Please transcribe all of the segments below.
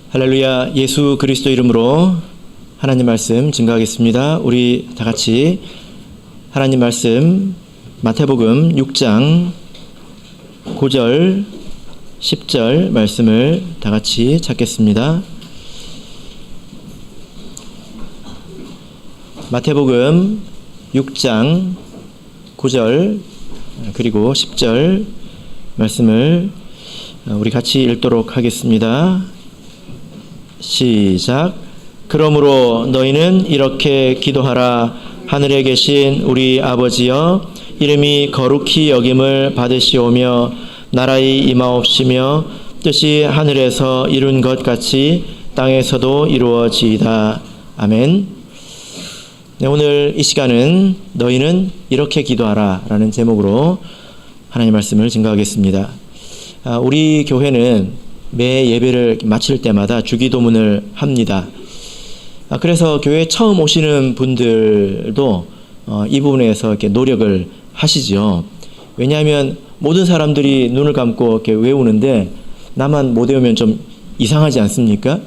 할렐루야. 예수 그리스도 이름으로 하나님 말씀 증거하겠습니다. 우리 다 같이 하나님 말씀 마태복음 6장 9절 10절 말씀을 다 같이 찾겠습니다. 마태복음 6장 9절 그리고 10절 말씀을 우리 같이 읽도록 하겠습니다. 시작. 그러므로 너희는 이렇게 기도하라. 하늘에 계신 우리 아버지여, 이름이 거룩히 여김을 받으시오며 나라의 임하옵시며 뜻이 하늘에서 이룬 것 같이 땅에서도 이루어지이다. 아멘. 네, 오늘 이 시간은 너희는 이렇게 기도하라 라는 제목으로 하나님 말씀을 증거하겠습니다. 우리 교회는 매 예배를 마칠 때마다 주기도문을 합니다. 그래서 교회에 처음 오시는 분들도 이 부분에서 이렇게 노력을 하시죠. 왜냐하면 모든 사람들이 눈을 감고 이렇게 외우는데 나만 못 외우면 좀 이상하지 않습니까?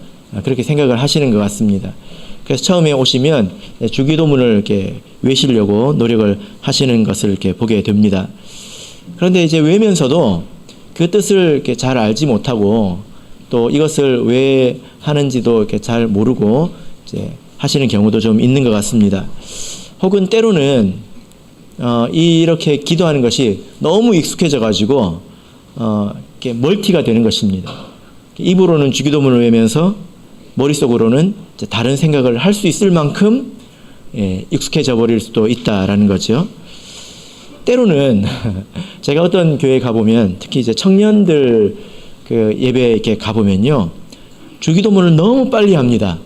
그렇게 생각을 하시는 것 같습니다. 그래서 처음에 오시면 주기도문을 이렇게 외시려고 노력을 하시는 것을 이렇게 보게 됩니다. 그런데 이제 외면서도 그 뜻을 이렇게 잘 알지 못하고 또 이것을 왜 하는지도 이렇게 잘 모르고 이제 하시는 경우도 좀 있는 것 같습니다. 혹은 때로는 이렇게 기도하는 것이 너무 익숙해져 가지고 이렇게 멀티가 되는 것입니다. 입으로는 주기도문을 외면서 머릿속으로는 이제 다른 생각을 할 수 있을 만큼 익숙해져 버릴 수도 있다라는 거죠. 때로는 제가 어떤 교회에 가보면 특히 이제 청년들 그 예배에 이렇게 가보면요, 주기도문을 너무 빨리 합니다.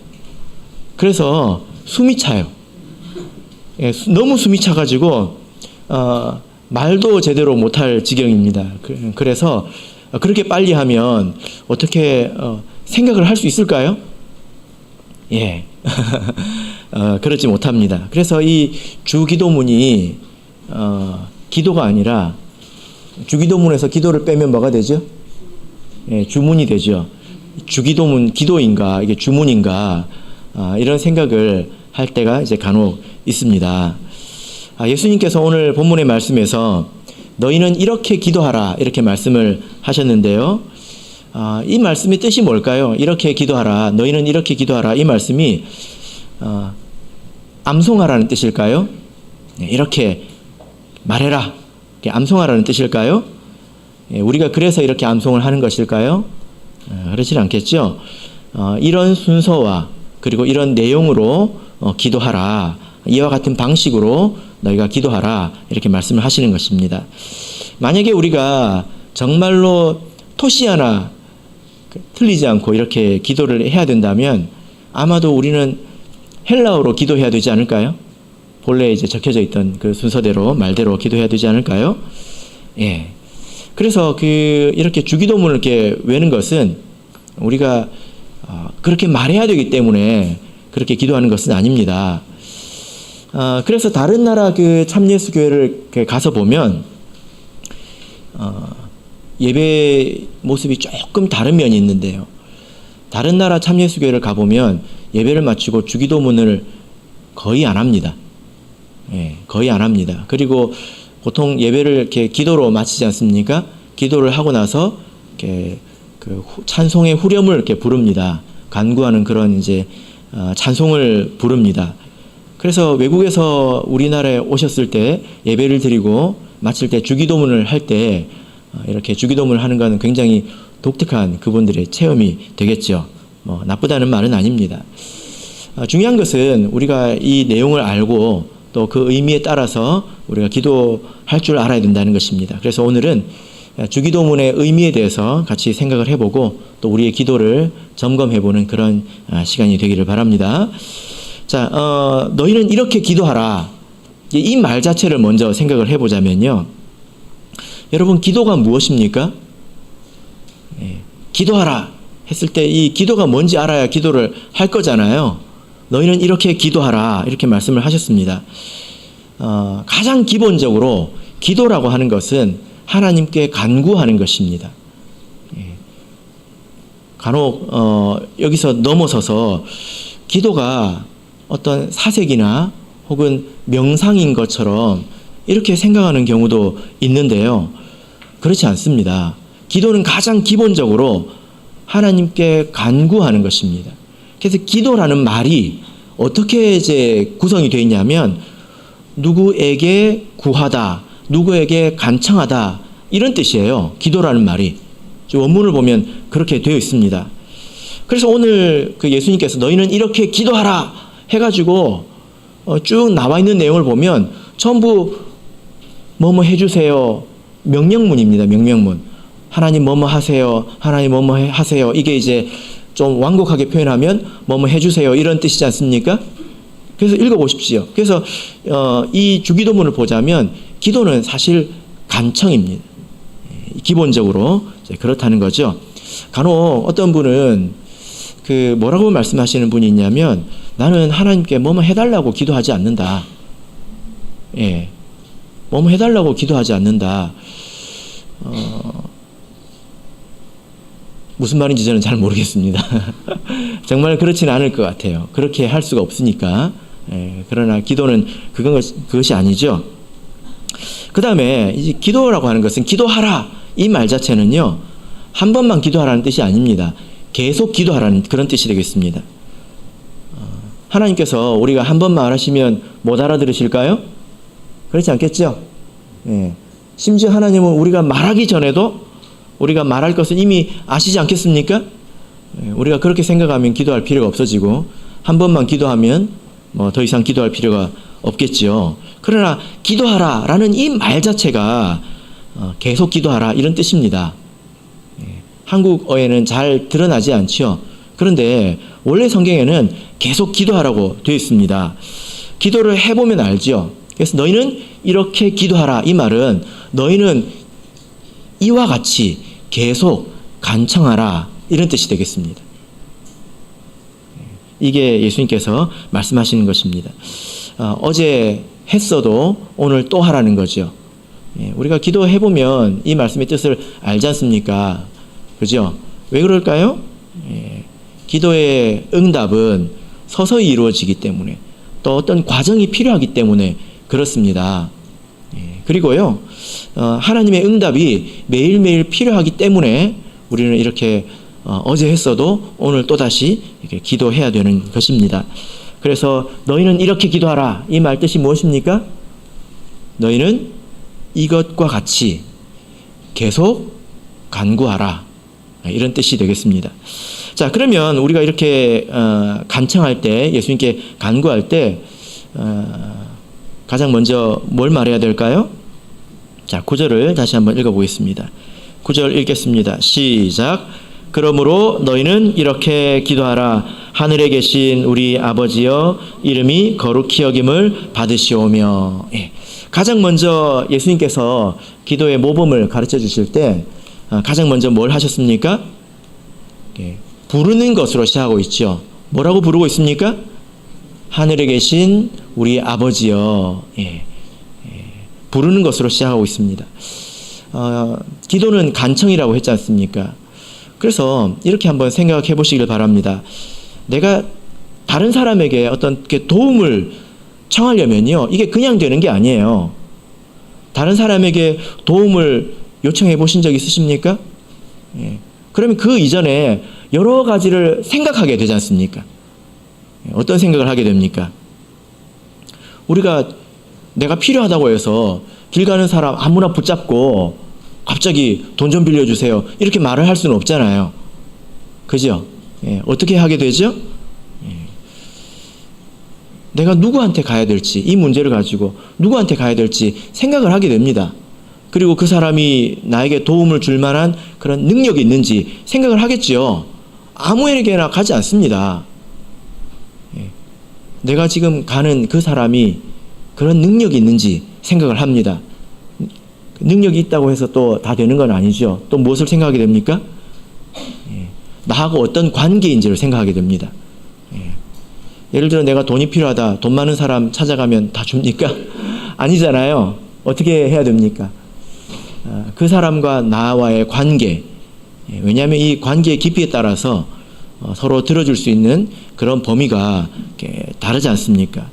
그래서 숨이 차요. 너무 숨이 차가지고 말도 제대로 못할 지경입니다. 그래서 그렇게 빨리 하면 어떻게 생각을 할 수 있을까요? 예, 그렇지 못합니다. 그래서 이 주기도문이 기도가 아니라, 주기도문에서 기도를 빼면 뭐가 되죠? 예, 주문이 되죠. 주기도문 기도인가 이게 주문인가, 이런 생각을 할 때가 이제 간혹 있습니다. 예수님께서 오늘 본문의 말씀에서 너희는 이렇게 기도하라 이렇게 말씀을 하셨는데요. 이 말씀의 뜻이 뭘까요? 이렇게 기도하라, 너희는 이렇게 기도하라, 이 말씀이 암송하라는 뜻일까요? 이렇게 말해라, 이렇게 암송하라는 뜻일까요? 우리가 그래서 이렇게 암송을 하는 것일까요? 그렇지 않겠죠. 이런 순서와 그리고 이런 내용으로 기도하라, 이와 같은 방식으로 너희가 기도하라 이렇게 말씀을 하시는 것입니다. 만약에 우리가 정말로 토시 하나 틀리지 않고 이렇게 기도를 해야 된다면 아마도 우리는 헬라어로 기도해야 되지 않을까요? 본래 이제 적혀져 있던 그 순서대로 말대로 기도해야 되지 않을까요? 예. 그래서 이렇게 주기도문을 이렇게 외는 것은 우리가 그렇게 말해야 되기 때문에 그렇게 기도하는 것은 아닙니다. 그래서 다른 나라 그 참예수 교회를 가서 보면 예배 모습이 조금 다른 면이 있는데요. 다른 나라 참예수 교회를 가보면 예배를 마치고 주기도문을 거의 안 합니다. 예, 거의 안 합니다. 그리고 보통 예배를 이렇게 기도로 마치지 않습니까? 기도를 하고 나서 이렇게 그 찬송의 후렴을 이렇게 부릅니다. 간구하는 그런 이제 찬송을 부릅니다. 그래서 외국에서 우리나라에 오셨을 때 예배를 드리고 마칠 때 주기도문을 할 때 이렇게 주기도문을 하는 것은 굉장히 독특한 그분들의 체험이 되겠죠. 뭐 나쁘다는 말은 아닙니다. 중요한 것은 우리가 이 내용을 알고 또 그 의미에 따라서 우리가 기도할 줄 알아야 된다는 것입니다. 그래서 오늘은 주기도문의 의미에 대해서 같이 생각을 해보고 또 우리의 기도를 점검해보는 그런 시간이 되기를 바랍니다. 자, 너희는 이렇게 기도하라. 이 말 자체를 먼저 생각을 해보자면요. 여러분, 기도가 무엇입니까? 예, 기도하라 했을 때 이 기도가 뭔지 알아야 기도를 할 거잖아요. 너희는 이렇게 기도하라 이렇게 말씀을 하셨습니다. 가장 기본적으로 기도라고 하는 것은 하나님께 간구하는 것입니다. 간혹 여기서 넘어서서 기도가 어떤 사색이나 혹은 명상인 것처럼 이렇게 생각하는 경우도 있는데요. 그렇지 않습니다. 기도는 가장 기본적으로 하나님께 간구하는 것입니다. 그래서 기도라는 말이 어떻게 이제 구성이 되어 있냐면 누구에게 구하다, 누구에게 간청하다 이런 뜻이에요. 기도라는 말이. 원문을 보면 그렇게 되어 있습니다. 그래서 오늘 그 예수님께서 너희는 이렇게 기도하라 해가지고 쭉 나와 있는 내용을 보면 전부 뭐뭐 해주세요. 명령문입니다. 명령문. 하나님 뭐뭐 하세요. 하나님 뭐뭐 하세요. 이게 이제 좀 완곡하게 표현하면 뭐뭐 해주세요. 이런 뜻이지 않습니까? 그래서 읽어보십시오. 그래서 이 주기도문을 보자면 기도는 사실 간청입니다. 기본적으로 그렇다는 거죠. 간혹 어떤 분은 그 뭐라고 말씀하시는 분이 있냐면 나는 하나님께 뭐뭐 해달라고 기도하지 않는다. 예, 뭐뭐 해달라고 기도하지 않는다. 무슨 말인지 저는 잘 모르겠습니다. 정말 그렇지는 않을 것 같아요. 그렇게 할 수가 없으니까. 예, 그러나 기도는 그것이 아니죠. 그 다음에 이 기도라고 하는 것은 기도하라 이 말 자체는요 한 번만 기도하라는 뜻이 아닙니다. 계속 기도하라는 그런 뜻이 되겠습니다. 하나님께서 우리가 한 번 말하시면 못 알아들으실까요? 그렇지 않겠죠? 예. 심지어 하나님은 우리가 말하기 전에도 우리가 말할 것은 이미 아시지 않겠습니까? 예. 우리가 그렇게 생각하면 기도할 필요가 없어지고 한 번만 기도하면 뭐 더 이상 기도할 필요가 없겠죠. 그러나 기도하라라는 이 말 자체가 계속 기도하라 이런 뜻입니다. 예. 한국어에는 잘 드러나지 않죠. 그런데 원래 성경에는 계속 기도하라고 되어 있습니다. 기도를 해보면 알죠. 그래서 너희는 이렇게 기도하라 이 말은 너희는 이와 같이 계속 간청하라 이런 뜻이 되겠습니다. 이게 예수님께서 말씀하시는 것입니다. 어제 했어도 오늘 또 하라는 거죠. 우리가 기도해보면 이 말씀의 뜻을 알지 않습니까? 그죠? 왜 그럴까요? 기도의 응답은 서서히 이루어지기 때문에 또 어떤 과정이 필요하기 때문에 그렇습니다. 그리고요, 하나님의 응답이 매일매일 필요하기 때문에 우리는 이렇게 어제 했어도 오늘 또다시 이렇게 기도해야 되는 것입니다. 그래서 너희는 이렇게 기도하라. 이 말 뜻이 무엇입니까? 너희는 이것과 같이 계속 간구하라. 이런 뜻이 되겠습니다. 자, 그러면 우리가 이렇게 간청할 때, 예수님께 간구할 때 가장 먼저 뭘 말해야 될까요? 자, 9절을 다시 한번 읽어보겠습니다. 9절 읽겠습니다. 시작. 그러므로 너희는 이렇게 기도하라. 하늘에 계신 우리 아버지여 이름이 거룩히 여김을 받으시오며. 예. 가장 먼저 예수님께서 기도의 모범을 가르쳐 주실 때 가장 먼저 뭘 하셨습니까? 예. 부르는 것으로 시작하고 있죠. 뭐라고 부르고 있습니까? 하늘에 계신 우리 아버지여. 예. 부르는 것으로 시작하고 있습니다. 기도는 간청이라고 했지 않습니까? 그래서 이렇게 한번 생각해 보시길 바랍니다. 내가 다른 사람에게 어떤 도움을 청하려면요, 이게 그냥 되는 게 아니에요. 다른 사람에게 도움을 요청해 보신 적 있으십니까? 예. 그러면 그 이전에 여러 가지를 생각하게 되지 않습니까? 어떤 생각을 하게 됩니까? 우리가 내가 필요하다고 해서 길 가는 사람 아무나 붙잡고 갑자기 돈 좀 빌려주세요 이렇게 말을 할 수는 없잖아요. 그죠? 예, 어떻게 하게 되죠? 예. 내가 누구한테 가야 될지, 이 문제를 가지고 누구한테 가야 될지 생각을 하게 됩니다. 그리고 그 사람이 나에게 도움을 줄 만한 그런 능력이 있는지 생각을 하겠죠. 아무에게나 가지 않습니다. 예. 내가 지금 가는 그 사람이 그런 능력이 있는지 생각을 합니다. 능력이 있다고 해서 또 다 되는 건 아니죠. 또 무엇을 생각하게 됩니까? 예. 나하고 어떤 관계인지를 생각하게 됩니다. 예. 예를 들어 내가 돈이 필요하다. 돈 많은 사람 찾아가면 다 줍니까? 아니잖아요. 어떻게 해야 됩니까? 그 사람과 나와의 관계, 왜냐하면 이 관계의 깊이에 따라서 서로 들어줄 수 있는 그런 범위가 다르지 않습니까?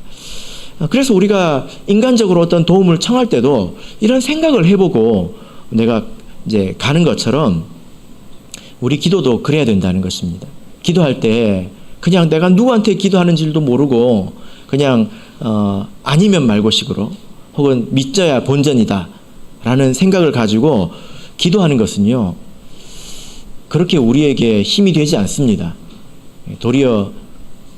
그래서 우리가 인간적으로 어떤 도움을 청할 때도 이런 생각을 해보고 내가 이제 가는 것처럼 우리 기도도 그래야 된다는 것입니다. 기도할 때 그냥 내가 누구한테 기도하는 줄도 모르고 그냥 아니면 말고식으로 혹은 믿져야 본전이다 라는 생각을 가지고 기도하는 것은요, 그렇게 우리에게 힘이 되지 않습니다. 도리어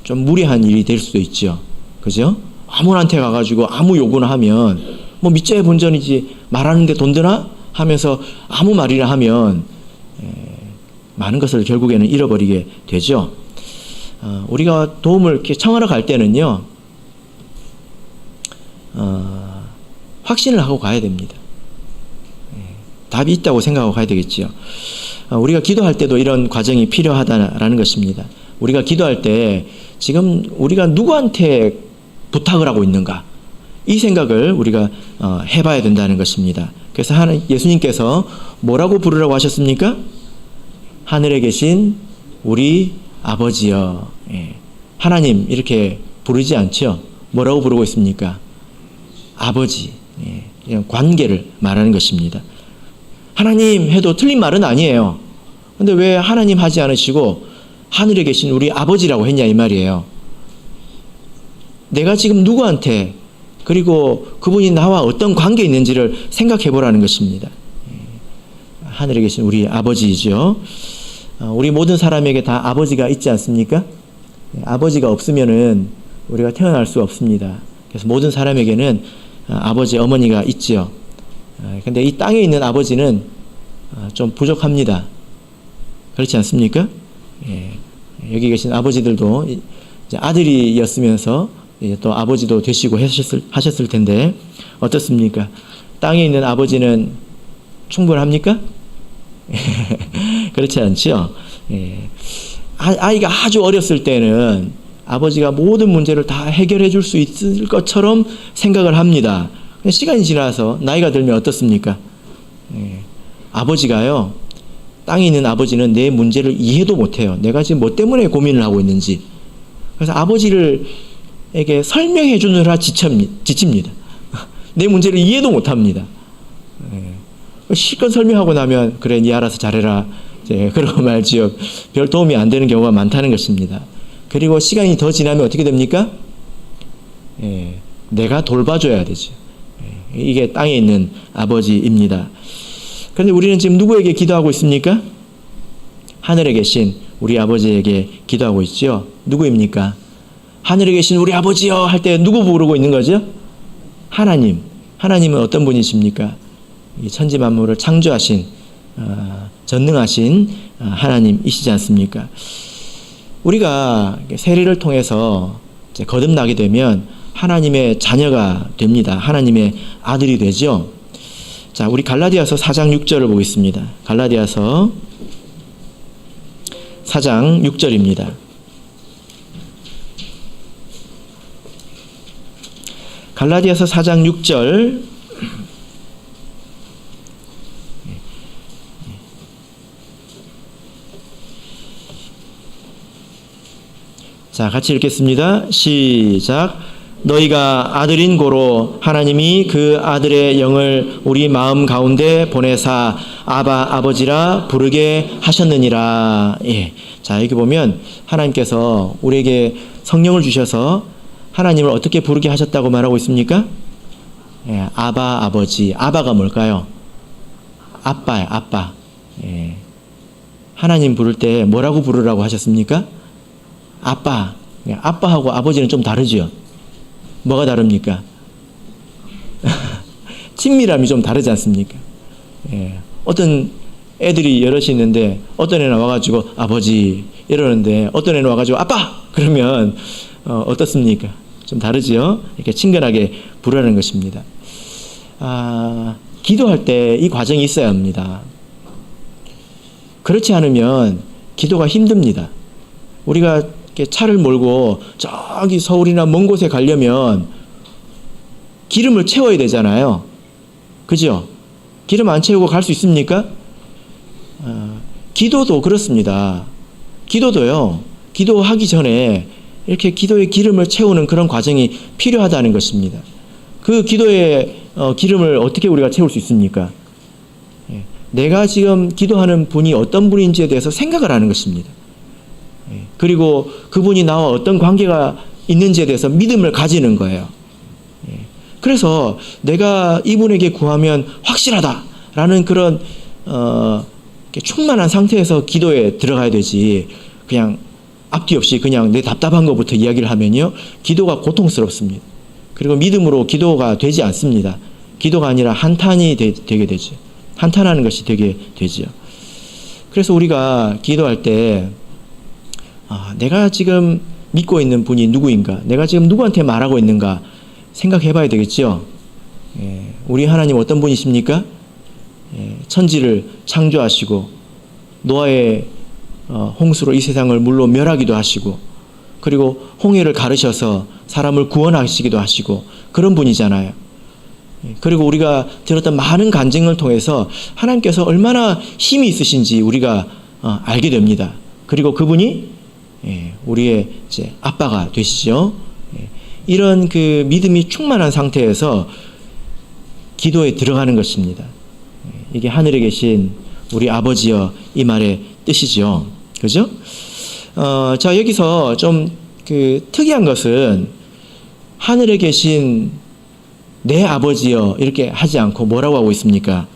좀 무리한 일이 될 수도 있죠. 그죠? 아무한테 가가지고 아무 요구나 하면 뭐 믿져야 본전이지 말하는데 돈 드나? 하면서 아무 말이나 하면 많은 것을 결국에는 잃어버리게 되죠. 우리가 도움을 이렇게 청하러 갈 때는요, 확신을 하고 가야 됩니다. 답이 있다고 생각하고 가야 되겠지요. 우리가 기도할 때도 이런 과정이 필요하다라는 것입니다. 우리가 기도할 때 지금 우리가 누구한테 부탁을 하고 있는가, 이 생각을 우리가 해봐야 된다는 것입니다. 그래서 예수님께서 뭐라고 부르라고 하셨습니까? 하늘에 계신 우리 아버지여. 하나님 이렇게 부르지 않죠. 뭐라고 부르고 있습니까? 아버지. 그냥 관계를 말하는 것입니다. 하나님 해도 틀린 말은 아니에요. 근데 왜 하나님 하지 않으시고 하늘에 계신 우리 아버지라고 했냐 이 말이에요. 내가 지금 누구한테, 그리고 그분이 나와 어떤 관계에 있는지를 생각해 보라는 것입니다. 하늘에 계신 우리 아버지이죠. 우리 모든 사람에게 다 아버지가 있지 않습니까? 아버지가 없으면은 우리가 태어날 수 없습니다. 그래서 모든 사람에게는 아버지, 어머니가 있지요. 근데 이 땅에 있는 아버지는 좀 부족합니다. 그렇지 않습니까? 여기 계신 아버지들도 이제 아들이었으면서 이제 또 아버지도 되시고 하셨을 텐데 어떻습니까? 땅에 있는 아버지는 충분합니까? 그렇지 않죠. 아이가 아주 어렸을 때는 아버지가 모든 문제를 다 해결해 줄 수 있을 것처럼 생각을 합니다. 시간이 지나서 나이가 들면 어떻습니까? 아버지가요, 땅에 있는 아버지는 내 문제를 이해도 못해요. 내가 지금 뭐 때문에 고민을 하고 있는지. 그래서 아버지에게 설명해 주느라 지칩니다. 내 문제를 이해도 못합니다. 실컷 설명하고 나면 그래 니 알아서 잘해라 그러고 말지요. 별 도움이 안 되는 경우가 많다는 것입니다. 그리고 시간이 더 지나면 어떻게 됩니까? 내가 돌봐줘야 되죠. 이게 땅에 있는 아버지입니다. 그런데 우리는 지금 누구에게 기도하고 있습니까? 하늘에 계신 우리 아버지에게 기도하고 있죠. 누구입니까? 하늘에 계신 우리 아버지요 할 때 누구 부르고 있는 거죠? 하나님. 하나님은 어떤 분이십니까? 이 천지 만물을 창조하신 전능하신 하나님이시지 않습니까? 우리가 세례를 통해서 이제 거듭나게 되면 하나님의 자녀가 됩니다. 하나님의 아들이 되죠. 자, 우리 갈라디아서 4장 6절을 보겠습니다. 갈라디아서 4장 6절입니다. 갈라디아서 4장 6절. 자, 같이 읽겠습니다. 시작. 너희가 아들인 고로 하나님이 그 아들의 영을 우리 마음 가운데 보내사 아바 아버지라 부르게 하셨느니라. 자, 여기 보면 하나님께서 우리에게 성령을 주셔서 하나님을 어떻게 부르게 하셨다고 말하고 있습니까? 아바 아버지. 아바가 뭘까요? 아빠예요, 아빠. 하나님 부를 때 뭐라고 부르라고 하셨습니까? 아빠. 아빠하고 아버지는 좀 다르죠. 뭐가 다릅니까? 친밀함이 좀 다르지 않습니까? 어떤 애들이 여럿이 있는데 어떤 애는 와가지고 아버지 이러는데 어떤 애는 와가지고 아빠 그러면 어떻습니까? 좀 다르죠. 이렇게 친근하게 부르는 것입니다. 기도할 때 이 과정이 있어야 합니다. 그렇지 않으면 기도가 힘듭니다. 우리가 이렇게 차를 몰고 저기 서울이나 먼 곳에 가려면 기름을 채워야 되잖아요. 그죠? 기름 안 채우고 갈 수 있습니까? 기도도 그렇습니다. 기도도요. 기도하기 전에 이렇게 기도의 기름을 채우는 그런 과정이 필요하다는 것입니다. 그 기도의 기름을 어떻게 우리가 채울 수 있습니까? 내가 지금 기도하는 분이 어떤 분인지에 대해서 생각을 하는 것입니다. 그리고 그분이 나와 어떤 관계가 있는지에 대해서 믿음을 가지는 거예요. 그래서 내가 이분에게 구하면 확실하다라는 그런 충만한 상태에서 기도에 들어가야 되지, 그냥 앞뒤 없이 그냥 내 답답한 것부터 이야기를 하면요, 기도가 고통스럽습니다. 그리고 믿음으로 기도가 되지 않습니다. 기도가 아니라 한탄이 되게 되죠. 한탄하는 것이 되게 되죠. 그래서 우리가 기도할 때 내가 지금 믿고 있는 분이 누구인가, 내가 지금 누구한테 말하고 있는가 생각해 봐야 되겠죠. 우리 하나님 어떤 분이십니까? 천지를 창조하시고 노아의 홍수로 이 세상을 물로 멸하기도 하시고, 그리고 홍해를 가르셔서 사람을 구원하시기도 하시고 그런 분이잖아요. 그리고 우리가 들었던 많은 간증을 통해서 하나님께서 얼마나 힘이 있으신지 우리가 알게 됩니다. 그리고 그분이 우리의 이제 아빠가 되시죠. 이런 그 믿음이 충만한 상태에서 기도에 들어가는 것입니다. 이게 하늘에 계신 우리 아버지여 이 말의 뜻이죠. 그죠? 자, 여기서 좀 그 특이한 것은 하늘에 계신 내 아버지여 이렇게 하지 않고 뭐라고 하고 있습니까?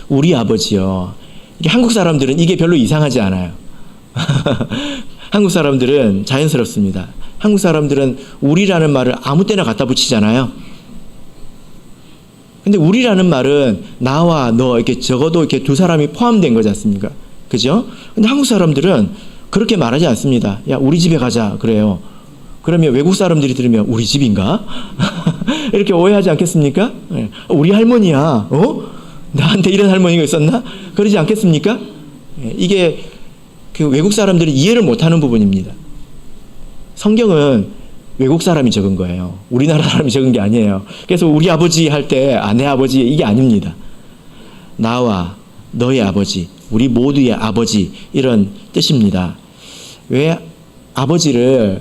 우리 아버지여. 이게 한국 사람들은 이게 별로 이상하지 않아요. 한국 사람들은 자연스럽습니다. 한국 사람들은 우리라는 말을 아무 때나 갖다 붙이잖아요. 근데 우리라는 말은 나와 너 이렇게 적어도 이렇게 두 사람이 포함된 거지 않습니까? 그죠? 근데 한국 사람들은 그렇게 말하지 않습니다. 야, 우리 집에 가자 그래요. 그러면 외국 사람들이 들으면 우리 집인가? 이렇게 오해하지 않겠습니까? 우리 할머니야. 나한테 이런 할머니가 있었나? 그러지 않겠습니까? 이게 그 외국 사람들이 이해를 못하는 부분입니다. 성경은 외국 사람이 적은 거예요. 우리나라 사람이 적은 게 아니에요. 그래서 우리 아버지 할 때 내 아버지 이게 아닙니다. 나와 너의 아버지, 우리 모두의 아버지, 이런 뜻입니다. 왜 아버지를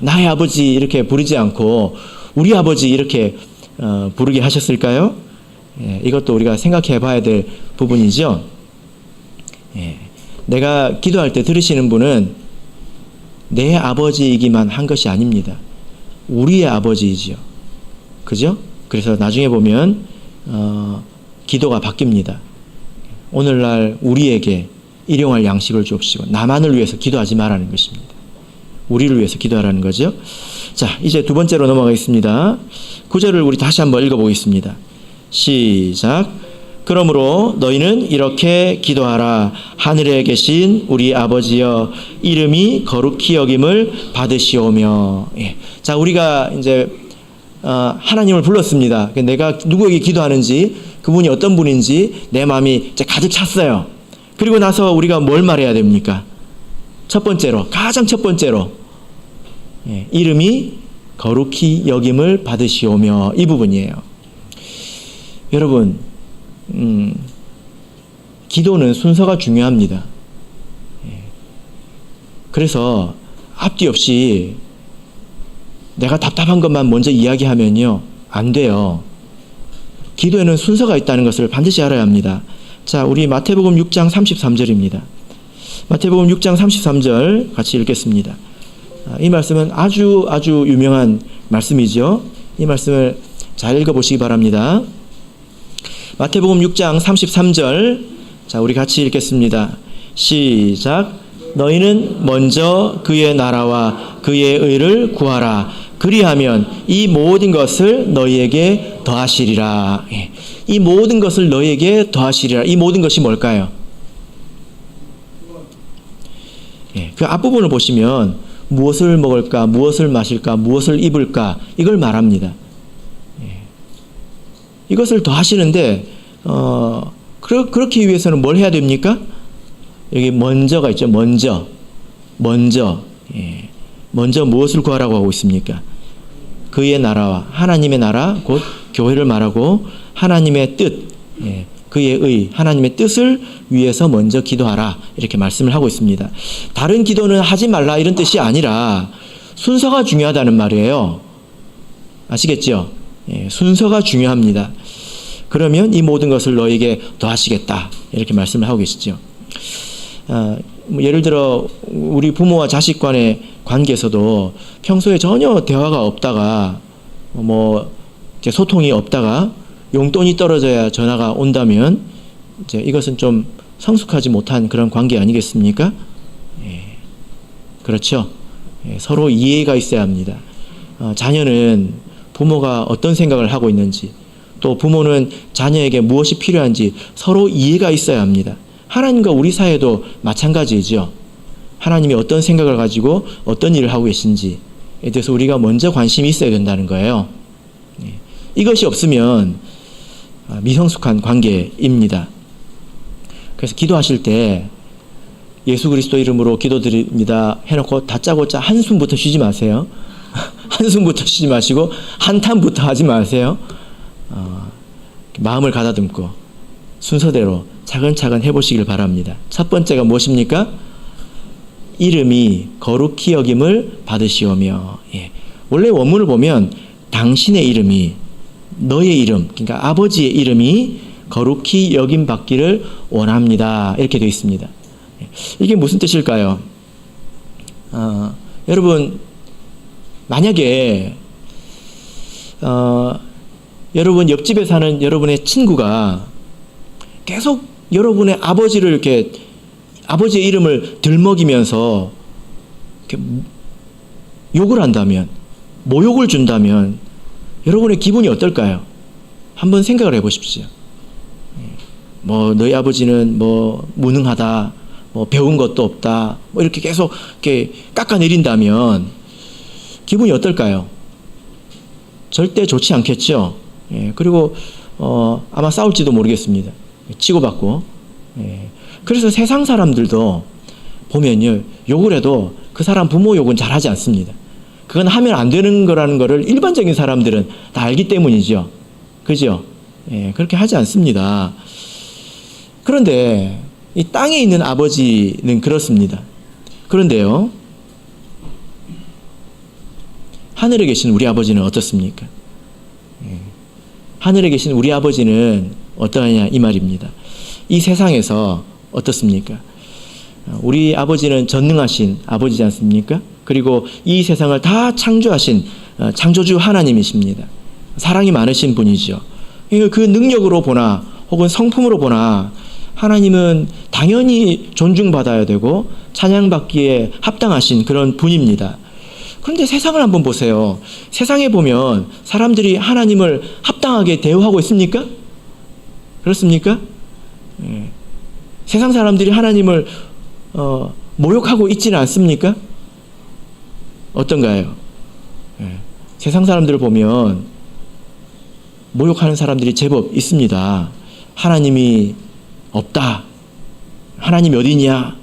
나의 아버지 이렇게 부르지 않고 우리 아버지 이렇게 부르게 하셨을까요? 이것도 우리가 생각해 봐야 될 부분이죠. 내가 기도할 때 들으시는 분은 내 아버지이기만 한 것이 아닙니다. 우리의 아버지이지요. 그죠? 그래서 나중에 보면 기도가 바뀝니다. 오늘날 우리에게 일용할 양식을 주옵시고, 나만을 위해서 기도하지 말라는 것입니다. 우리를 위해서 기도하라는 거죠. 자, 이제 두 번째로 넘어가겠습니다. 9절을 우리 다시 한번 읽어보겠습니다. 시작. 그러므로 너희는 이렇게 기도하라. 하늘에 계신 우리 아버지여, 이름이 거룩히 여김을 받으시오며. 자, 우리가 이제 하나님을 불렀습니다. 내가 누구에게 기도하는지, 그분이 어떤 분인지 내 마음이 이제 가득 찼어요. 그리고 나서 우리가 뭘 말해야 됩니까? 첫 번째로, 가장 첫 번째로, 이름이 거룩히 여김을 받으시오며, 이 부분이에요. 여러분, 기도는 순서가 중요합니다. 그래서 앞뒤 없이 내가 답답한 것만 먼저 이야기하면요, 안 돼요. 기도에는 순서가 있다는 것을 반드시 알아야 합니다. 자, 우리 마태복음 6장 33절입니다. 마태복음 6장 33절 같이 읽겠습니다. 이 말씀은 아주 유명한 말씀이죠. 이 말씀을 잘 읽어보시기 바랍니다. 마태복음 6장 33절, 자, 우리 같이 읽겠습니다. 시작. 너희는 먼저 그의 나라와 그의 의를 구하라. 그리하면 이 모든 것을 너희에게 더하시리라. 이 모든 것을 너희에게 더하시리라. 이 모든 것이 뭘까요? 그 앞부분을 보시면 무엇을 먹을까, 무엇을 마실까, 무엇을 입을까, 이걸 말합니다. 이것을 더하시는데 그렇기 위해서는 뭘 해야 됩니까? 여기 먼저가 있죠. 먼저 무엇을 구하라고 하고 있습니까? 그의 나라와, 하나님의 나라 곧 교회를 말하고 하나님의 뜻, 그의 의, 하나님의 뜻을 위해서 먼저 기도하라. 이렇게 말씀을 하고 있습니다. 다른 기도는 하지 말라 이런 뜻이 아니라 순서가 중요하다는 말이에요. 아시겠죠? 예, 순서가 중요합니다. 그러면 이 모든 것을 너에게 더하시겠다. 이렇게 말씀을 하고 계시죠. 예를 들어 우리 부모와 자식 간의 관계에서도 평소에 전혀 대화가 없다가 이제 소통이 없다가 용돈이 떨어져야 전화가 온다면 이제 이것은 좀 성숙하지 못한 그런 관계 아니겠습니까? 예, 그렇죠. 예, 서로 이해가 있어야 합니다. 자녀는 부모가 어떤 생각을 하고 있는지, 또 부모는 자녀에게 무엇이 필요한지 서로 이해가 있어야 합니다. 하나님과 우리 사이에도 마찬가지이죠. 하나님이 어떤 생각을 가지고 어떤 일을 하고 계신지에 대해서 우리가 먼저 관심이 있어야 된다는 거예요. 예, 이것이 없으면 미성숙한 관계입니다. 그래서 기도하실 때 예수 그리스도 이름으로 기도드립니다 해놓고 다짜고짜 한숨부터 쉬지 마세요. 한숨부터 쉬지 마시고 한탄부터 하지 마세요. 마음을 가다듬고 순서대로 차근차근 해보시길 바랍니다. 첫 번째가 무엇입니까? 이름이 거룩히 여김을 받으시오며. 예. 원래 원문을 보면 당신의 이름이, 너의 이름, 그러니까 아버지의 이름이 거룩히 여김 받기를 원합니다. 이렇게 되어 있습니다. 이게 무슨 뜻일까요? 여러분, 만약에 여러분 옆집에 사는 여러분의 친구가 계속 여러분의 아버지를 이렇게 아버지의 이름을 들먹이면서 이렇게 욕을 한다면, 모욕을 준다면 여러분의 기분이 어떨까요? 한번 생각을 해보십시오. 너희 아버지는 무능하다, 배운 것도 없다, 이렇게 계속 이렇게 깎아내린다면 기분이 어떨까요? 절대 좋지 않겠죠. 예, 그리고 아마 싸울지도 모르겠습니다. 치고받고. 예. 그래서 세상 사람들도 보면요, 욕을 해도 그 사람 부모 욕은 잘하지 않습니다. 그건 하면 안 되는 거라는 거를 일반적인 사람들은 다 알기 때문이죠. 그죠? 예, 그렇게 하지 않습니다. 그런데 이 땅에 있는 아버지는 그렇습니다. 그런데요, 하늘에 계신 우리 아버지는 어떻습니까? 예. 하늘에 계신 우리 아버지는 어떠하냐 이 말입니다. 이 세상에서 어떻습니까? 우리 아버지는 전능하신 아버지지 않습니까? 그리고 이 세상을 다 창조하신 창조주 하나님이십니다. 사랑이 많으신 분이죠. 그 능력으로 보나 혹은 성품으로 보나 하나님은 당연히 존중받아야 되고 찬양받기에 합당하신 그런 분입니다. 그런데 세상을 한번 보세요. 세상에 보면 사람들이 하나님을 합당하게 대우하고 있습니까? 그렇습니까? 예. 세상 사람들이 하나님을 모욕하고 있지는 않습니까? 어떤가요? 예. 세상 사람들을 보면 모욕하는 사람들이 제법 있습니다. 하나님이 없다. 하나님이 어디냐?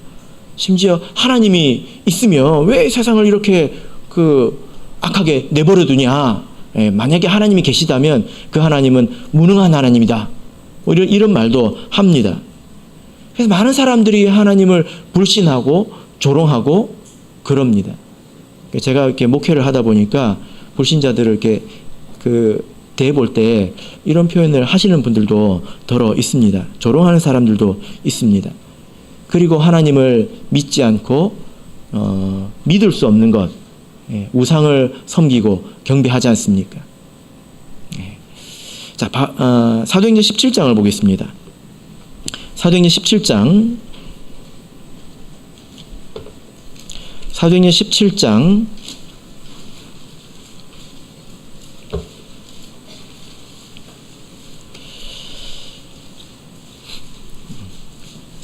심지어 하나님이 있으면 왜 세상을 이렇게 악하게 내버려 두냐? 예. 만약에 하나님이 계시다면 그 하나님은 무능한 하나님이다. 이런 말도 합니다. 그래서 많은 사람들이 하나님을 불신하고 조롱하고 그럽니다. 제가 이렇게 목회를 하다 보니까 불신자들을 이렇게 대해볼 때 이런 표현을 하시는 분들도 더러 있습니다. 조롱하는 사람들도 있습니다. 그리고 하나님을 믿지 않고 믿을 수 없는 것, 우상을 섬기고 경배하지 않습니까? 자, 사도행전 17장을 보겠습니다. 사도행전 17장, 사도행전 17장,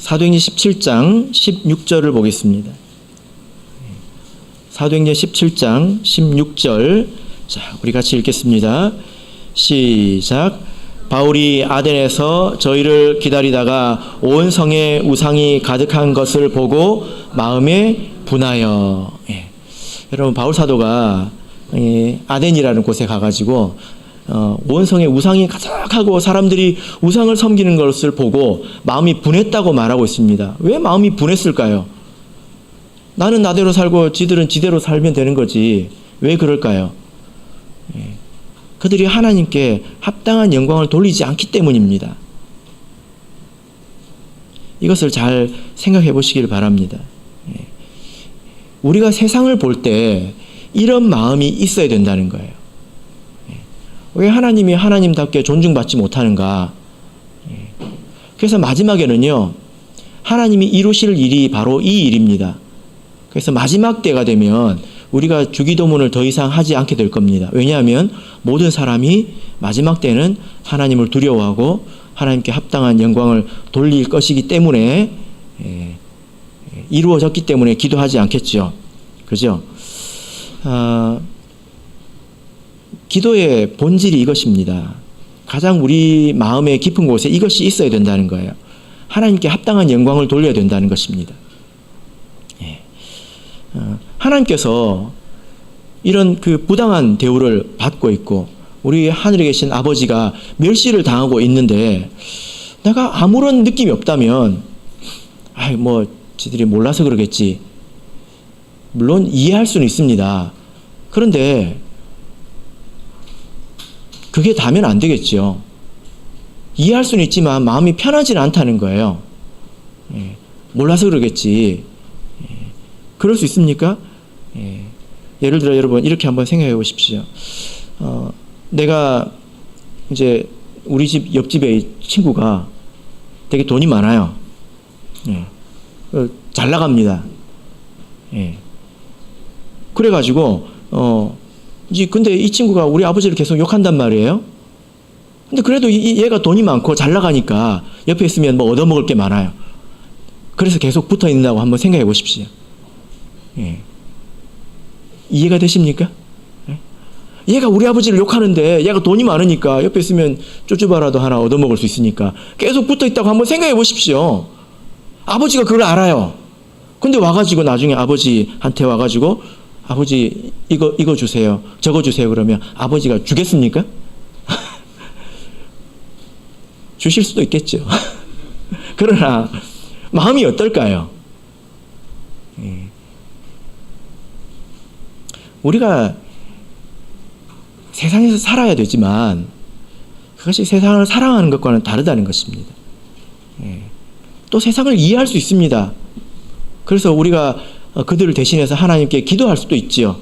사도행전 17장 16절을 보겠습니다. 사도행전 17장 16절. 자, 우리 같이 읽겠습니다. 시작. 바울이 아덴에서 저희를 기다리다가 온 성에 우상이 가득한 것을 보고 마음에 분하여. 예. 여러분, 바울 사도가 아덴이라는 곳에 가가지고 원성의 우상이 가득하고 사람들이 우상을 섬기는 것을 보고 마음이 분했다고 말하고 있습니다. 왜 마음이 분했을까요? 나는 나대로 살고 지들은 지대로 살면 되는 거지. 왜 그럴까요? 그들이 하나님께 합당한 영광을 돌리지 않기 때문입니다. 이것을 잘 생각해 보시길 바랍니다. 우리가 세상을 볼 때 이런 마음이 있어야 된다는 거예요. 왜 하나님이 하나님답게 존중받지 못하는가? 그래서 마지막에는요, 하나님이 이루실 일이 바로 이 일입니다. 그래서 마지막 때가 되면 우리가 주기도문을 더 이상 하지 않게 될 겁니다. 왜냐하면 모든 사람이 마지막 때는 하나님을 두려워하고 하나님께 합당한 영광을 돌릴 것이기 때문에 이루어졌기 때문에 기도하지 않겠죠. 그죠? 기도의 본질이 이것입니다. 가장 우리 마음의 깊은 곳에 이것이 있어야 된다는 거예요. 하나님께 합당한 영광을 돌려야 된다는 것입니다. 하나님께서 이런 그 부당한 대우를 받고 있고 우리 하늘에 계신 아버지가 멸시를 당하고 있는데 내가 아무런 느낌이 없다면 뭐 지들이 몰라서 그러겠지. 물론 이해할 수는 있습니다. 그런데 그게 다면 안 되겠죠. 이해할 수는 있지만 마음이 편하지는 않다는 거예요. 몰라서 그러겠지. 그럴 수 있습니까? 예를 들어 여러분 이렇게 한번 생각해 보십시오. 내가 이제 우리 집 옆집에 친구가 되게 돈이 많아요. 잘 나갑니다. 그래가지고 이제 근데 이 친구가 우리 아버지를 계속 욕한단 말이에요. 근데 그래도 얘가 돈이 많고 잘 나가니까 옆에 있으면 뭐 얻어먹을 게 많아요. 그래서 계속 붙어 있는다고 한번 생각해 보십시오. 이해가 되십니까? 얘가 우리 아버지를 욕하는데 얘가 돈이 많으니까 옆에 있으면 쪼쭈바라도 하나 얻어먹을 수 있으니까 계속 붙어 있다고 한번 생각해 보십시오. 아버지가 그걸 알아요. 근데 와가지고 나중에 아버지한테 와가지고 아버지 이거 주세요. 저거 주세요. 그러면 아버지가 주겠습니까? 주실 수도 있겠죠. 그러나 마음이 어떨까요? 우리가 세상에서 살아야 되지만 그것이 세상을 사랑하는 것과는 다르다는 것입니다. 또 세상을 이해할 수 있습니다. 그래서 우리가 그들을 대신해서 하나님께 기도할 수도 있지요.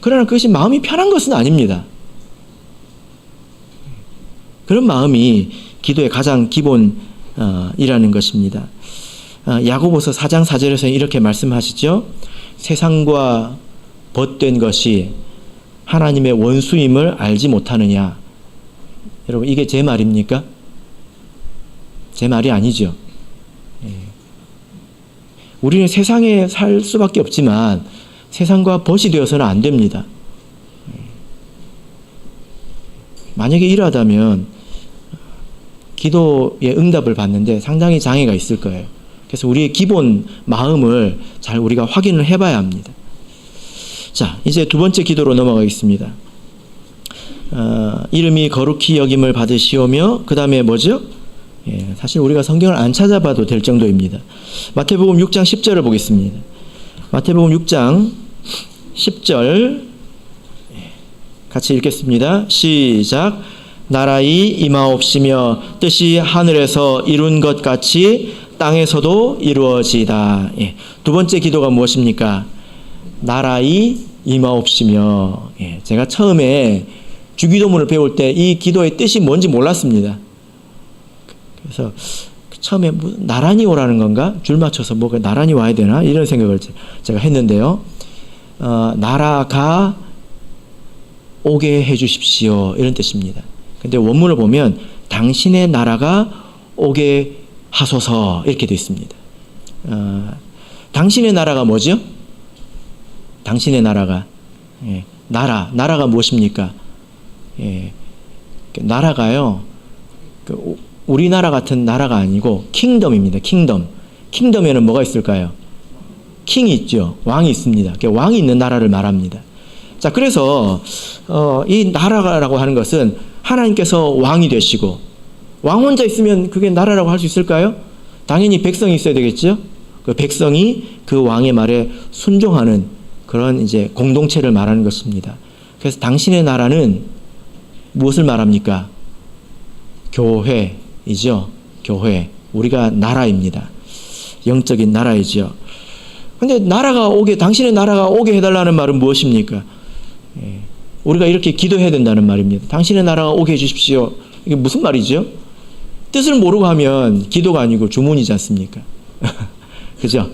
그러나 그것이 마음이 편한 것은 아닙니다. 그런 마음이 기도의 가장 기본이라는 것입니다. 야고보서 4장 4절에서 이렇게 말씀하시죠. 세상과 벗된 것이 하나님의 원수임을 알지 못하느냐. 여러분 이게 제 말입니까? 제 말이 아니죠. 우리는 세상에 살 수밖에 없지만 세상과 벗이 되어서는 안 됩니다. 만약에 이러하다면 기도의 응답을 받는데 상당히 장애가 있을 거예요. 그래서 우리의 기본 마음을 잘 우리가 확인을 해봐야 합니다. 자, 이제 두 번째 기도로 넘어가겠습니다. 이름이 거룩히 여김을 받으시오며 그 다음에 뭐죠? 사실 우리가 성경을 안 찾아봐도 될 정도입니다. 마태복음 6장 10절을 보겠습니다. 마태복음 6장 10절 같이 읽겠습니다. 시작. 나라의 임하옵시며 뜻이 하늘에서 이룬 것 같이 땅에서도 이루어지이다. 두 번째 기도가 무엇입니까? 나라의 임하옵시며. 제가 처음에 주기도문을 배울 때 이 기도의 뜻이 뭔지 몰랐습니다. 그래서 처음에 나란히 오라는 건가? 줄 맞춰서 뭐가 나란히 와야 되나? 이런 생각을 제가 했는데요. 나라가 오게 해주십시오. 이런 뜻입니다. 근데 원문을 보면 당신의 나라가 오게 하소서 이렇게 되어 있습니다. 당신의 나라가 뭐죠? 당신의 나라가 나라가 무엇입니까? 나라가요. 우리나라 같은 나라가 아니고 킹덤입니다. 킹덤에는 뭐가 있을까요? 킹이 있죠. 왕이 있습니다. 왕이 있는 나라를 말합니다. 자, 자, 그래서 이 나라라고 하는 것은 하나님께서 왕이 되시고, 왕 혼자 있으면 그게 나라라고 할 수 있을까요? 당연히 백성이 있어야 되겠죠. 그 백성이 그 왕의 말에 순종하는 그런 이제 공동체를 말하는 것입니다. 그래서 당신의 나라는 무엇을 말합니까? 교회이죠. 교회. 우리가 나라입니다. 영적인 나라이죠. 근데 당신의 나라가 오게 해달라는 말은 무엇입니까? 우리가 이렇게 기도해야 된다는 말입니다. 당신의 나라가 오게 해주십시오. 이게 무슨 말이죠? 뜻을 모르고 하면 기도가 아니고 주문이지 않습니까? 그죠?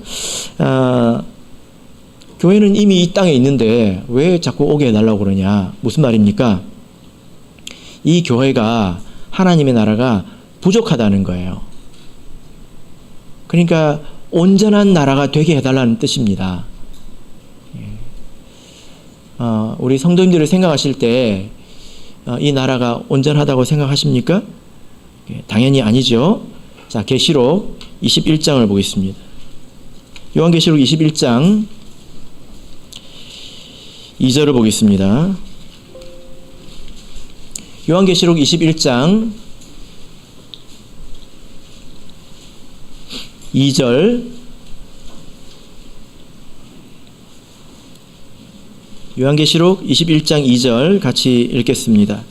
교회는 이미 이 땅에 있는데 왜 자꾸 오게 해달라고 그러냐? 무슨 말입니까? 이 교회가, 하나님의 나라가 부족하다는 거예요. 그러니까 온전한 나라가 되게 해달라는 뜻입니다. 우리 성도님들을 생각하실 때 이 나라가 온전하다고 생각하십니까? 당연히 아니죠. 자, 계시록 21장을 보겠습니다. 요한계시록 21장 2절을 보겠습니다. 요한계시록 21장 2절, 요한계시록 21장 2절 같이 읽겠습니다.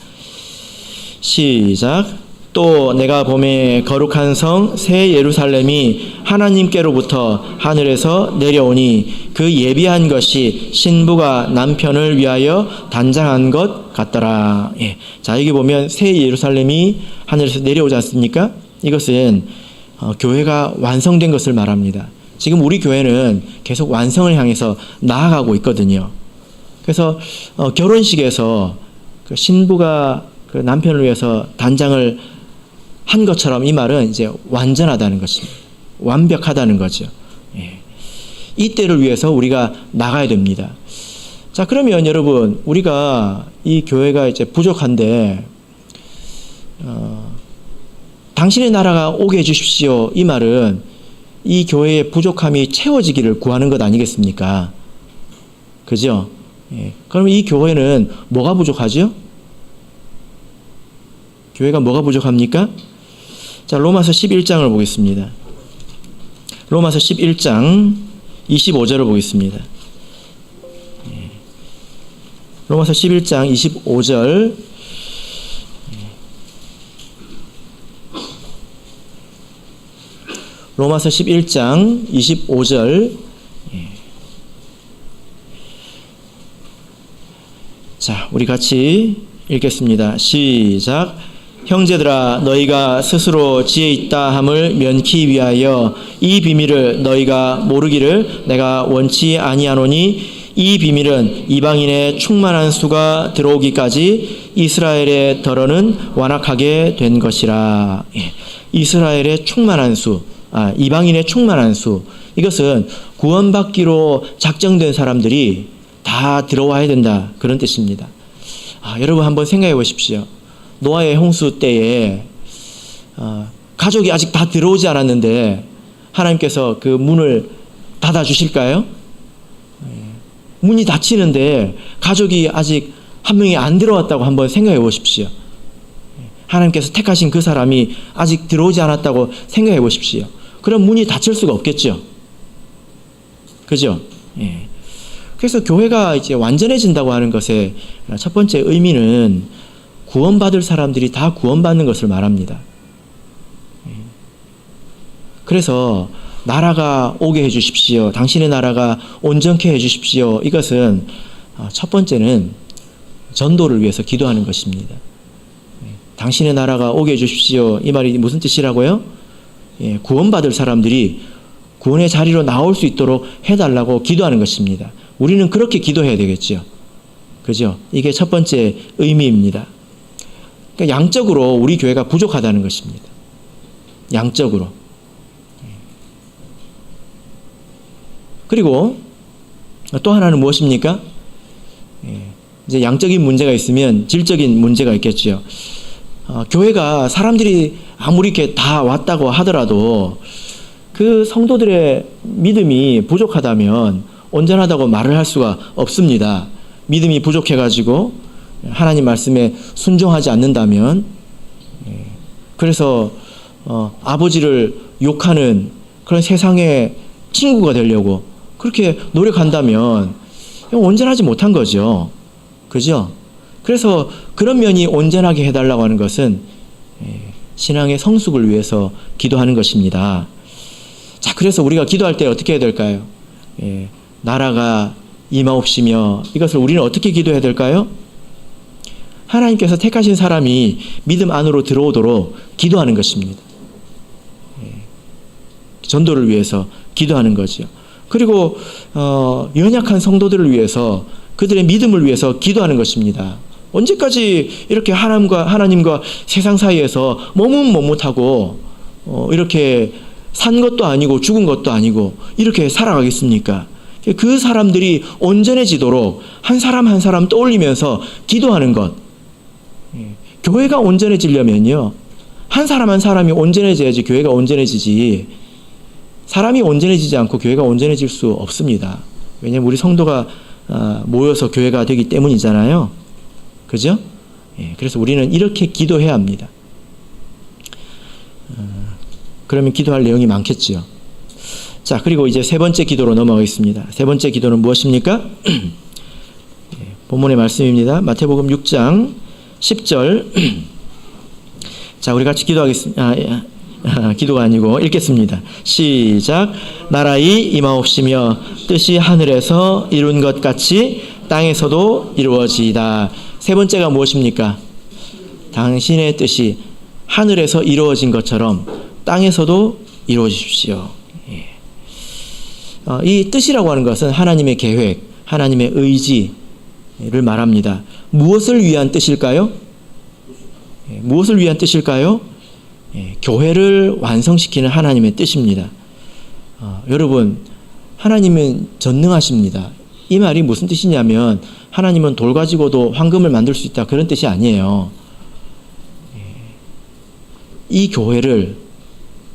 시작. 또 내가 보매 거룩한 성 새 예루살렘이 하나님께로부터 하늘에서 내려오니 그 예비한 것이 신부가 남편을 위하여 단장한 것 같더라. 예. 자, 여기 보면 새 예루살렘이 하늘에서 내려오지 않습니까? 이것은 교회가 완성된 것을 말합니다. 지금 우리 교회는 계속 완성을 향해서 나아가고 있거든요. 그래서 결혼식에서 그 신부가 그 남편을 위해서 단장을 한 것처럼 이 말은 이제 완전하다는 것입니다. 완벽하다는 거죠. 예. 이 때를 위해서 우리가 나가야 됩니다. 자, 그러면 여러분, 우리가 이 교회가 이제 부족한데 당신의 나라가 오게 해주십시오. 이 말은 이 교회의 부족함이 채워지기를 구하는 것 아니겠습니까? 그죠? 예. 그러면 이 교회는 뭐가 부족하죠? 교회가 뭐가 부족합니까? 자, 로마서 11장을 보겠습니다. 로마서 11장 25절을 보겠습니다. 로마서 11장 25절. 로마서 11장 25절. 자, 우리 같이 읽겠습니다. 시작. 형제들아, 너희가 스스로 지혜 있다 함을 면키 위하여 이 비밀을 너희가 모르기를 내가 원치 아니하노니, 이 비밀은 이방인의 충만한 수가 들어오기까지 이스라엘의 덜어는 완악하게 된 것이라. 예. 이스라엘의 충만한 수, 이방인의 충만한 수, 이것은 구원받기로 작정된 사람들이 다 들어와야 된다, 그런 뜻입니다. 여러분 한번 생각해 보십시오. 노아의 홍수 때에 가족이 아직 다 들어오지 않았는데 하나님께서 그 문을 닫아 주실까요? 문이 닫히는데 가족이 아직 한 명이 안 들어왔다고 한번 생각해 보십시오. 하나님께서 택하신 그 사람이 아직 들어오지 않았다고 생각해 보십시오. 그럼 문이 닫힐 수가 없겠죠. 그죠? 예. 그래서 교회가 이제 완전해진다고 하는 것의 첫 번째 의미는 구원받을 사람들이 다 구원받는 것을 말합니다. 그래서 나라가 오게 해주십시오. 당신의 나라가 온전케 해주십시오. 이것은 첫 번째는 전도를 위해서 기도하는 것입니다. 당신의 나라가 오게 해주십시오. 이 말이 무슨 뜻이라고요? 구원받을 사람들이 구원의 자리로 나올 수 있도록 해달라고 기도하는 것입니다. 우리는 그렇게 기도해야 되겠죠. 그죠? 이게 첫 번째 의미입니다. 그러니까 양적으로 우리 교회가 부족하다는 것입니다. 양적으로. 그리고 또 하나는 무엇입니까? 이제 양적인 문제가 있으면 질적인 문제가 있겠죠. 교회가 사람들이 아무리 이렇게 다 왔다고 하더라도 그 성도들의 믿음이 부족하다면 온전하다고 말을 할 수가 없습니다. 믿음이 부족해가지고 하나님 말씀에 순종하지 않는다면, 그래서 아버지를 욕하는 그런 세상의 친구가 되려고 그렇게 노력한다면 온전하지 못한 거죠. 그죠? 그래서 그런 면이 온전하게 해달라고 하는 것은 신앙의 성숙을 위해서 기도하는 것입니다. 자, 그래서 우리가 기도할 때 어떻게 해야 될까요? 나라가 임하옵시며, 이것을 우리는 어떻게 기도해야 될까요? 하나님께서 택하신 사람이 믿음 안으로 들어오도록 기도하는 것입니다. 전도를 위해서 기도하는 거죠. 그리고 연약한 성도들을 위해서, 그들의 믿음을 위해서 기도하는 것입니다. 언제까지 이렇게 하나님과 세상 사이에서 머뭇머뭇하고 이렇게 산 것도 아니고 죽은 것도 아니고 이렇게 살아가겠습니까? 그 사람들이 온전해지도록 한 사람 한 사람 떠올리면서 기도하는 것. 교회가 온전해지려면요, 한 사람 한 사람이 온전해져야지 교회가 온전해지지, 사람이 온전해지지 않고 교회가 온전해질 수 없습니다. 왜냐하면 우리 성도가 모여서 교회가 되기 때문이잖아요. 그죠? 그래서 우리는 이렇게 기도해야 합니다. 그러면 기도할 내용이 많겠죠. 자, 그리고 이제 세 번째 기도로 넘어가겠습니다. 세 번째 기도는 무엇입니까? 본문의 말씀입니다. 마태복음 6장 10절. 자, 우리 같이 기도하겠습니다. 기도가 아니고 읽겠습니다. 시작. 나라의 임하옵시며 뜻이 하늘에서 이룬 것 같이 땅에서도 이루어지이다. 세 번째가 무엇입니까? 당신의 뜻이 하늘에서 이루어진 것처럼 땅에서도 이루어지십시오. 이 뜻이라고 하는 것은 하나님의 계획, 하나님의 의지를 말합니다. 무엇을 위한 뜻일까요? 무엇을 위한 뜻일까요? 교회를 완성시키는 하나님의 뜻입니다. 여러분, 하나님은 전능하십니다. 이 말이 무슨 뜻이냐면 하나님은 돌 가지고도 황금을 만들 수 있다, 그런 뜻이 아니에요. 이 교회를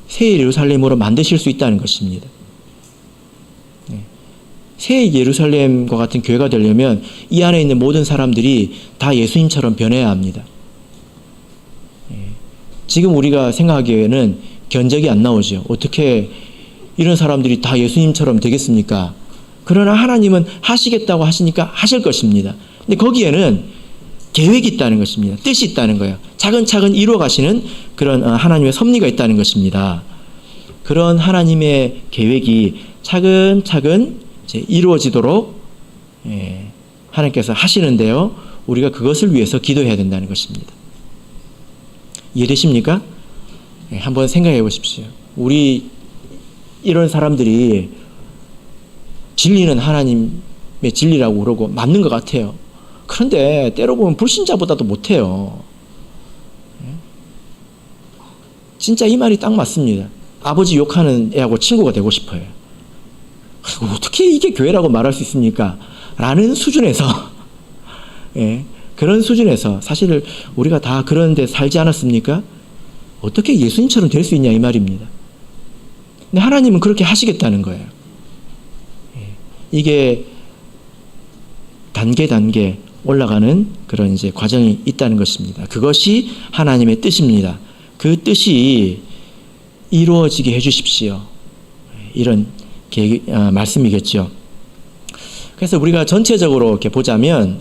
새 예루살렘으로 만드실 수 있다는 것입니다. 새 예루살렘과 같은 교회가 되려면 이 안에 있는 모든 사람들이 다 예수님처럼 변해야 합니다. 지금 우리가 생각하기에는 견적이 안 나오죠. 어떻게 이런 사람들이 다 예수님처럼 되겠습니까? 그러나 하나님은 하시겠다고 하시니까 하실 것입니다. 근데 거기에는 계획이 있다는 것입니다. 뜻이 있다는 거예요. 차근차근 이루어 가시는 그런 하나님의 섭리가 있다는 것입니다. 그런 하나님의 계획이 차근차근 이제 이루어지도록 하나님께서 하시는데요, 우리가 그것을 위해서 기도해야 된다는 것입니다. 이해되십니까? 한번 생각해 보십시오. 우리 이런 사람들이 진리는 하나님의 진리라고 그러고 맞는 것 같아요. 그런데 때로 보면 불신자보다도 못해요. 진짜 이 말이 딱 맞습니다. 아버지 욕하는 애하고 친구가 되고 싶어요. 어떻게 이게 교회라고 말할 수 있습니까? 라는 수준에서 그런 수준에서 사실 우리가 다 그런 데 살지 않았습니까? 어떻게 예수님처럼 될 수 있냐, 이 말입니다. 근데 하나님은 그렇게 하시겠다는 거예요. 이게 단계 올라가는 그런 이제 과정이 있다는 것입니다. 그것이 하나님의 뜻입니다. 그 뜻이 이루어지게 해주십시오. 이런 말씀이겠죠. 그래서 우리가 전체적으로 이렇게 보자면,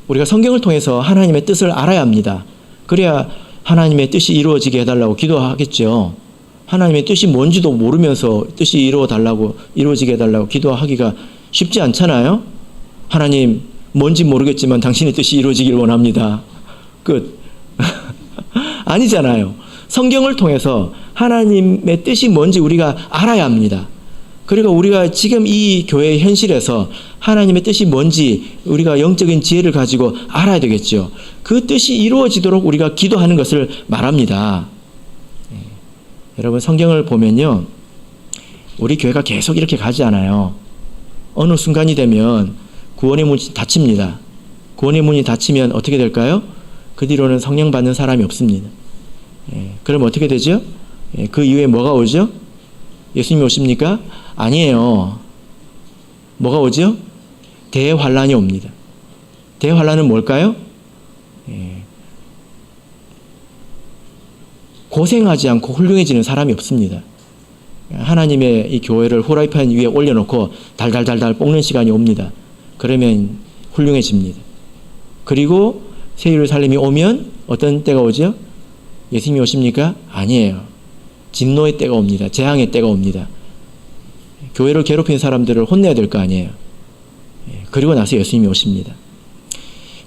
우리가 성경을 통해서 하나님의 뜻을 알아야 합니다. 그래야 하나님의 뜻이 이루어지게 해달라고 기도하겠죠. 하나님의 뜻이 뭔지도 모르면서 뜻이 이루어지게 해달라고 기도하기가 쉽지 않잖아요. 하나님, 뭔지 모르겠지만 당신의 뜻이 이루어지길 원합니다. 끝. 아니잖아요. 성경을 통해서 하나님의 뜻이 뭔지 우리가 알아야 합니다. 그리고 우리가 지금 이 교회의 현실에서 하나님의 뜻이 뭔지 우리가 영적인 지혜를 가지고 알아야 되겠죠. 그 뜻이 이루어지도록 우리가 기도하는 것을 말합니다. 여러분, 성경을 보면요, 우리 교회가 계속 이렇게 가지 않아요. 어느 순간이 되면 구원의 문이 닫힙니다. 구원의 문이 닫히면 어떻게 될까요? 그 뒤로는 성령 받는 사람이 없습니다. 그럼 어떻게 되죠? 그 이후에 뭐가 오죠? 예수님이 오십니까? 아니에요. 뭐가 오죠? 대환란이 옵니다. 대환란은 뭘까요? 고생하지 않고 훌륭해지는 사람이 없습니다. 하나님의 이 교회를 후라이팬 위에 올려놓고 달달달달 볶는 시간이 옵니다. 그러면 훌륭해집니다. 그리고 새 예루살렘이 오면 어떤 때가 오죠? 예수님이 오십니까? 아니에요. 진노의 때가 옵니다. 재앙의 때가 옵니다. 교회를 괴롭힌 사람들을 혼내야 될 거 아니에요. 그리고 나서 예수님이 오십니다.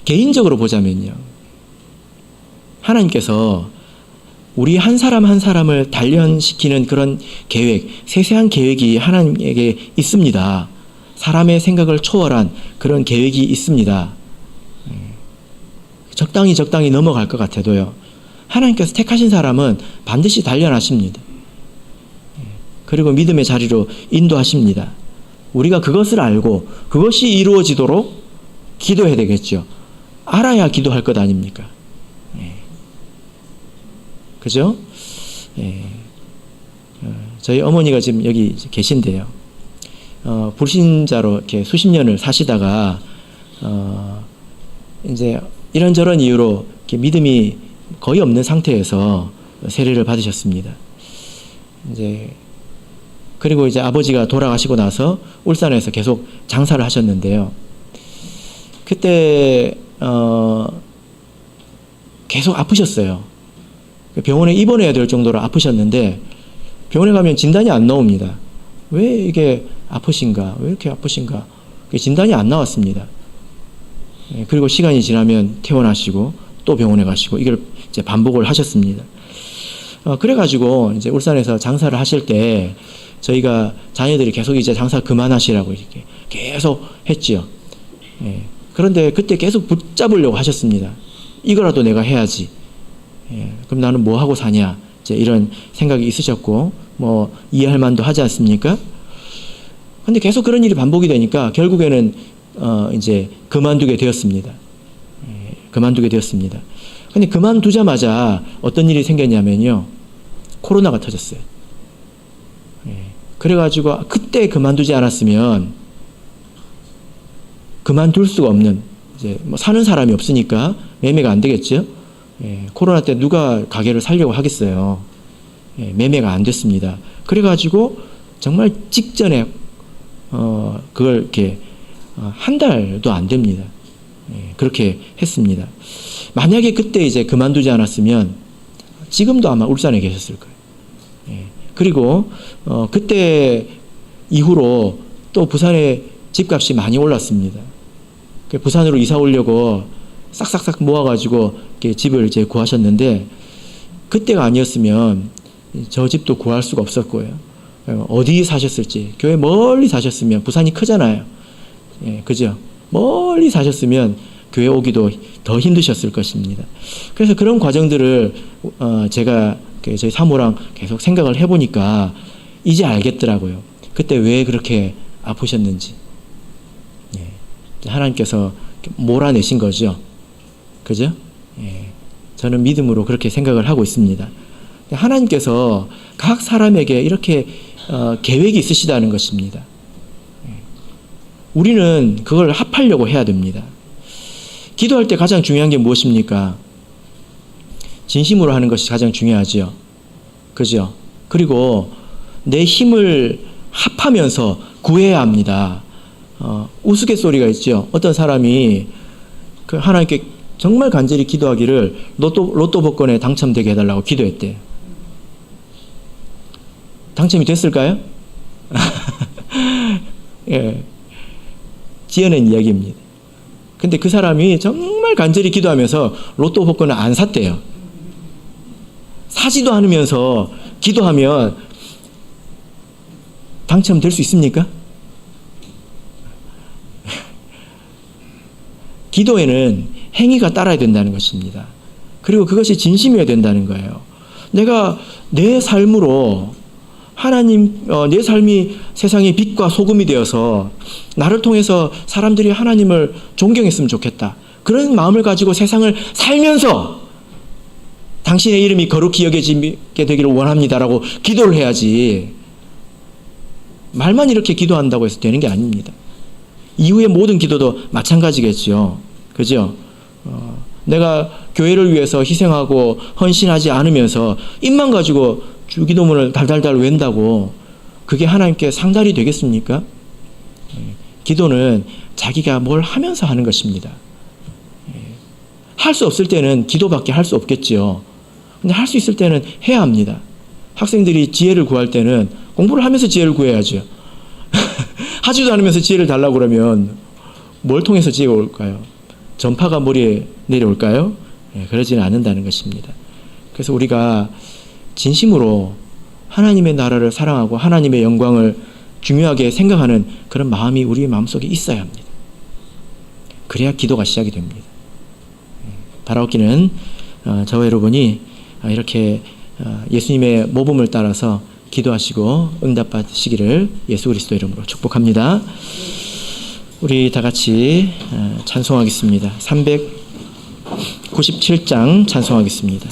개인적으로 보자면요, 하나님께서 우리 한 사람 한 사람을 단련시키는 그런 계획, 세세한 계획이 하나님에게 있습니다. 사람의 생각을 초월한 그런 계획이 있습니다. 적당히 넘어갈 것 같아도요, 하나님께서 택하신 사람은 반드시 단련하십니다. 그리고 믿음의 자리로 인도하십니다. 우리가 그것을 알고 그것이 이루어지도록 기도해야 되겠죠. 알아야 기도할 것 아닙니까? 그죠? 저희 어머니가 지금 여기 계신데요. 불신자로 이렇게 수십 년을 사시다가 이제 이런저런 이유로 이렇게 믿음이 거의 없는 상태에서 세례를 받으셨습니다. 그리고 이제 아버지가 돌아가시고 나서 울산에서 계속 장사를 하셨는데요. 그때 계속 아프셨어요. 병원에 입원해야 될 정도로 아프셨는데 병원에 가면 진단이 안 나옵니다. 왜 이게 아프신가? 왜 이렇게 아프신가? 진단이 안 나왔습니다. 그리고 시간이 지나면 퇴원하시고 또 병원에 가시고 이걸 이제 반복을 하셨습니다. 그래가지고 이제 울산에서 장사를 하실 때 저희가 자녀들이 계속 이제 장사 그만하시라고 이렇게 계속 했지요. 그런데 그때 계속 붙잡으려고 하셨습니다. 이거라도 내가 해야지. 그럼 나는 뭐 하고 사냐? 이제 이런 생각이 있으셨고, 뭐 이해할 만도 하지 않습니까? 근데 계속 그런 일이 반복이 되니까 결국에는 이제 그만두게 되었습니다. 그만두게 되었습니다. 근데 그만두자마자 어떤 일이 생겼냐면요, 코로나가 터졌어요. 그래가지고 그때 그만두지 않았으면 그만둘 수가 없는, 이제 뭐 사는 사람이 없으니까 매매가 안 되겠죠. 코로나 때 누가 가게를 살려고 하겠어요. 매매가 안 됐습니다. 그래가지고 정말 직전에 그걸 이렇게 한 달도 안 됩니다. 그렇게 했습니다. 만약에 그때 이제 그만두지 않았으면 지금도 아마 울산에 계셨을 거예요. 그리고 그때 이후로 또 부산에 집값이 많이 올랐습니다. 부산으로 이사 오려고 싹싹싹 모아가지고 집을 이제 구하셨는데, 그때가 아니었으면 저 집도 구할 수가 없을 거예요. 어디 사셨을지, 교회 멀리 사셨으면, 부산이 크잖아요. 그죠? 멀리 사셨으면 교회 오기도 더 힘드셨을 것입니다. 그래서 그런 과정들을 제가 저희 사모랑 계속 생각을 해보니까 이제 알겠더라고요. 그때 왜 그렇게 아프셨는지. 하나님께서 몰아내신 거죠. 그죠? 저는 믿음으로 그렇게 생각을 하고 있습니다. 하나님께서 각 사람에게 이렇게 계획이 있으시다는 것입니다. 우리는 그걸 합하려고 해야 됩니다. 기도할 때 가장 중요한 게 무엇입니까? 진심으로 하는 것이 가장 중요하죠. 그죠? 그리고 내 힘을 합하면서 구해야 합니다. 우스갯소리가 있죠. 어떤 사람이 하나님께 정말 간절히 기도하기를 로또 복권에 당첨되게 해달라고 기도했대요. 당첨이 됐을까요? 예, 지어낸 이야기입니다. 근데 그 사람이 정말 간절히 기도하면서 로또 복권을 안 샀대요. 사지도 않으면서 기도하면 당첨될 수 있습니까? 기도에는 행위가 따라야 된다는 것입니다. 그리고 그것이 진심이어야 된다는 거예요. 내가 내 삶으로 하나님, 내 삶이 세상의 빛과 소금이 되어서 나를 통해서 사람들이 하나님을 존경했으면 좋겠다. 그런 마음을 가지고 세상을 살면서 당신의 이름이 거룩히 여겨지게 되기를 원합니다라고 기도를 해야지, 말만 이렇게 기도한다고 해서 되는 게 아닙니다. 이후의 모든 기도도 마찬가지겠죠. 그죠? 내가 교회를 위해서 희생하고 헌신하지 않으면서 입만 가지고 주기도문을 달달달 외운다고 그게 하나님께 상달이 되겠습니까? 기도는 자기가 뭘 하면서 하는 것입니다. 할 수 없을 때는 기도밖에 할 수 없겠지요. 근데 할 수 있을 때는 해야 합니다. 학생들이 지혜를 구할 때는 공부를 하면서 지혜를 구해야죠. 하지도 않으면서 지혜를 달라고 그러면 뭘 통해서 지혜가 올까요? 전파가 머리에 내려올까요? 그러지는 않는다는 것입니다. 그래서 우리가 진심으로 하나님의 나라를 사랑하고 하나님의 영광을 중요하게 생각하는 그런 마음이 우리 마음속에 있어야 합니다. 그래야 기도가 시작이 됩니다. 바라옵기는 저와 여러분이 이렇게 예수님의 모범을 따라서 기도하시고 응답받으시기를 예수 그리스도 이름으로 축복합니다. 우리 다 같이 찬송하겠습니다. 397장 찬송하겠습니다.